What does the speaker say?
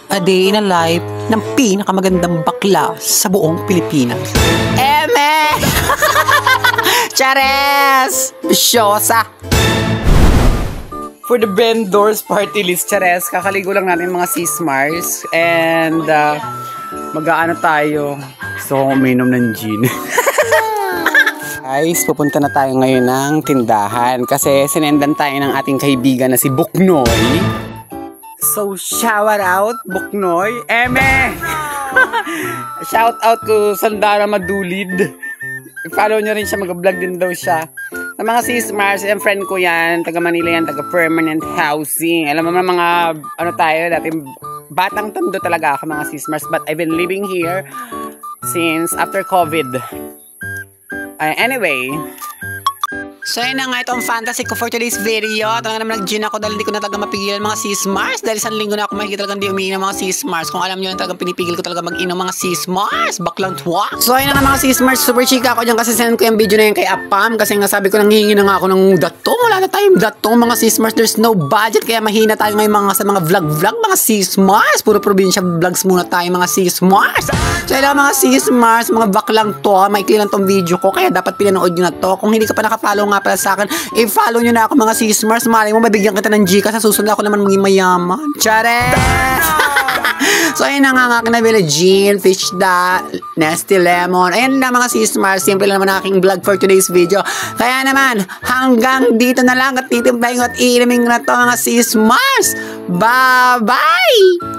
A day in a life ng pinakamagandang bakla sa buong Pilipinas. Eme! Chares! Bisyosa! For the vendors party list, Chares, kakaligo lang natin mga sismars. And mag-aano tayo. So, uminom ng gin. Guys, pupunta na tayo ngayon ng tindahan kasi sinendan tayo ng ating kaibigan na si Buknoy. So, shout out, Buknoy. Eme! Shout out ko Sandara Madulid. I-follow nyo rin siya, mag-vlog din daw siya. Sa mga sismars, yung friend ko yan, taga Manila yan, taga permanent housing. Alam mo mga, ano tayo, dati batang tondo talaga ako mga sismars. But I've been living here since after COVID. Anyway, so yun na nga itong fantasy ko for today's video. Talaga naman nag-gin ako dahil hindi ko na talaga mapigilan mga sismars. Dahil isang linggo na ako makikita talagang hindi umiinom mga sismars. Kung alam nyo yun, talagang pinipigil ko talaga mag-inom mga sismars. Baklang tuwa. So yun na nga mga sismars. Super chika ako dyan kasi send ko yung video na yun kay Apam. Kasi nga sabi ko nang hihingi na nga ako ng datong. Wala na tayong datong mga sismars. There's no budget. Kaya mahina tayo ngayon sa mga vlog mga sismars. Puro probinsya vlogs muna tayo mga sismars. So yun na mga sismars. Mga baklang to. Maikli lang tong video ko. Kaya dapat pinanood nyo na to. Kung hindi ka pa nakafollow nga pala sa akin, i-follow nyo na ako mga sismars. Malay mo, mabigyan kita ng Gcash. Sa susunod ako naman maging mayaman. Chares! So, ayun na nga kinabili. Gin, fish da, nasty lemon. Ayun na mga sismars. Simple naman aking vlog for today's video. Kaya naman, hanggang dito na lang at titimplahin ko at iinumin na to mga sismars. Bye-bye!